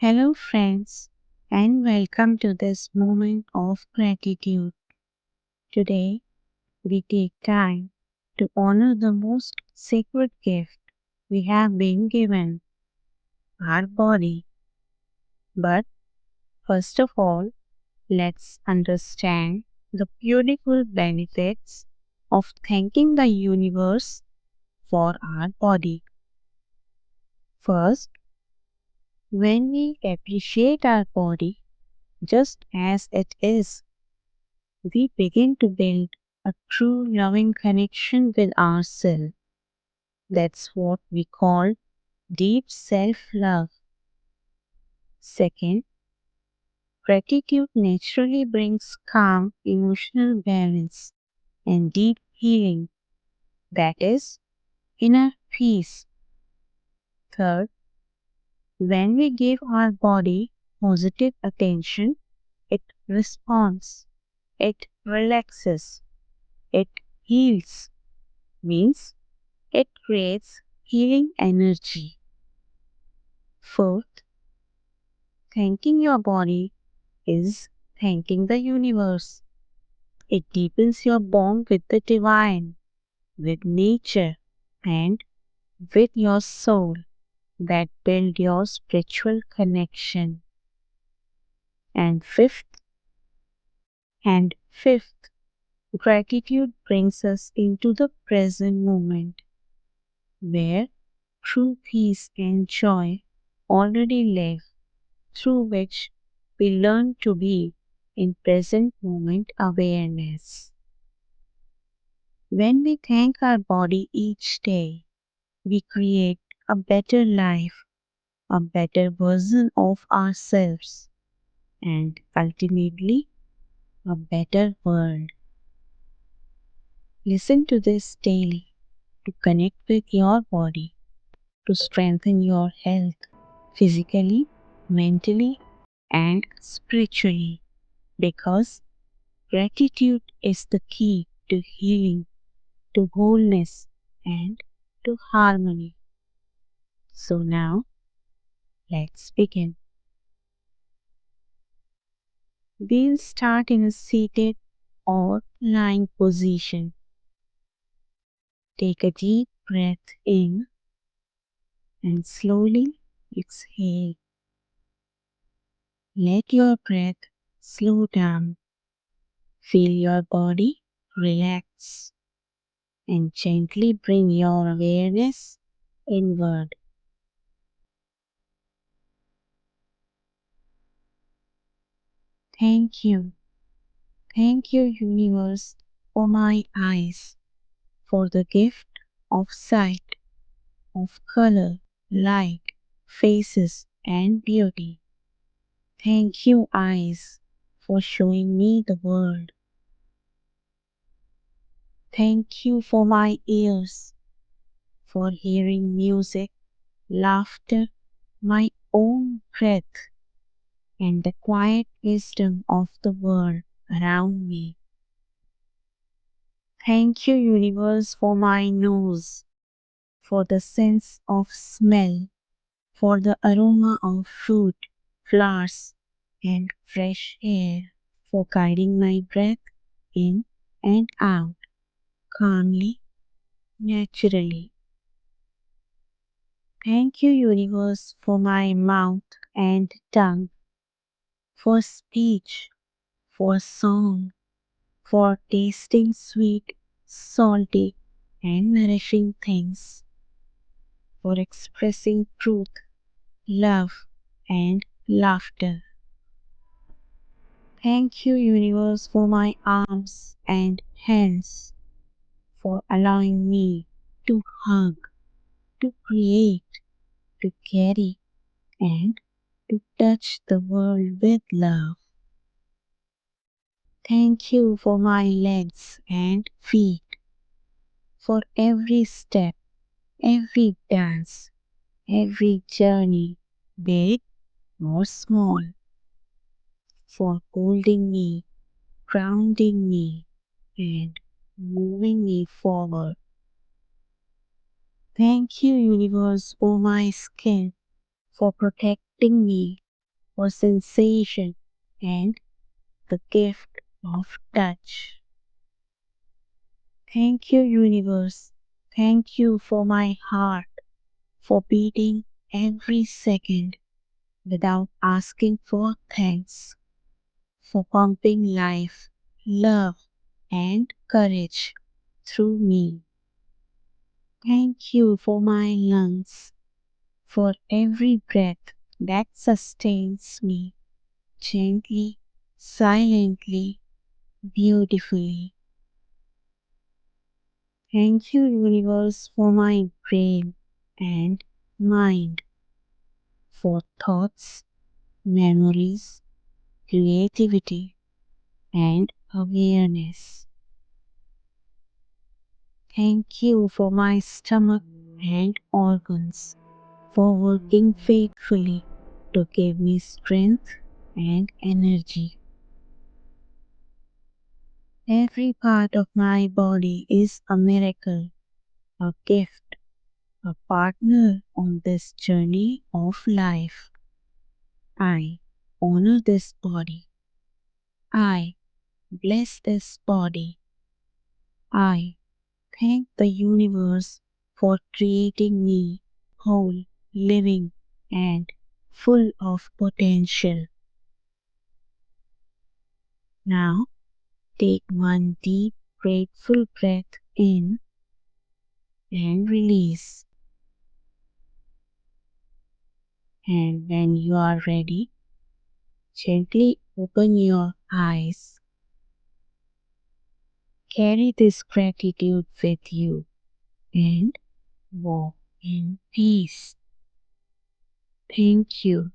Hello, friends, and welcome to this moment of gratitude. Today, we take time to honor the most sacred gift we have been given, our body. But first of all, let's understand the beautiful benefits of thanking the universe for our body. First, when we appreciate our body just as it is, we begin to build a true loving connection with ourselves. That's what we call deep self love. Second, gratitude naturally brings calm emotional balance and deep healing, that is, inner peace. Third, when we give our body positive attention, it responds, it relaxes, it heals, means it creates healing energy. Fourth, thanking your body is thanking the universe. It deepens your bond with the divine, with nature, and with your soul that build your spiritual connection. And fifth, gratitude brings us into the present moment where true peace and joy already live, through which we learn to be in present moment awareness. When we thank our body each day, we create a better life, a better version of ourselves, and ultimately a better world. Listen to this daily to connect with your body, to strengthen your health physically, mentally, and spiritually, because gratitude is the key to healing, to wholeness, and to harmony. So now, let's begin. We'll start in a seated or lying position. Take a deep breath in and slowly exhale. Let your breath slow down. Feel your body relax and gently bring your awareness inward. Thank you. Thank you, universe, for my eyes, for the gift of sight, of color, light, faces, and beauty. Thank you, eyes, for showing me the world. Thank you for my ears, for hearing music, laughter, my own breath, and the quiet wisdom of the world around me. Thank you, universe, for my nose, for the sense of smell, for the aroma of fruit, flowers, and fresh air, for guiding my breath in and out calmly, naturally. Thank you, universe, for my mouth and tongue, for speech, for song, for tasting sweet, salty, and nourishing things, for expressing truth, love, and laughter. Thank you, universe, for my arms and hands, for allowing me to hug, to create, to carry, and to touch the world with love. Thank you for my legs and feet, for every step, every dance, every journey, big or small, for holding me, grounding me, and moving me forward. Thank you, universe, for my skin, for protecting me, for sensation and the gift of touch. Thank you, universe. Thank you for my heart, for beating every second without asking for thanks, for pumping life, love, and courage through me. Thank you for my lungs, for every breath that sustains me gently, silently, beautifully. Thank you, universe, for my brain and mind, for thoughts, memories, creativity, and awareness. Thank you for my stomach and organs, for working faithfully to give me strength and energy. Every part of my body is a miracle, a gift, a partner on this journey of life. I honor this body. I bless this body. I thank the universe for creating me whole, living, and full of potential. Now, take one deep, grateful breath in and release. And when you are ready, gently open your eyes. Carry this gratitude with you and walk in peace. Thank you.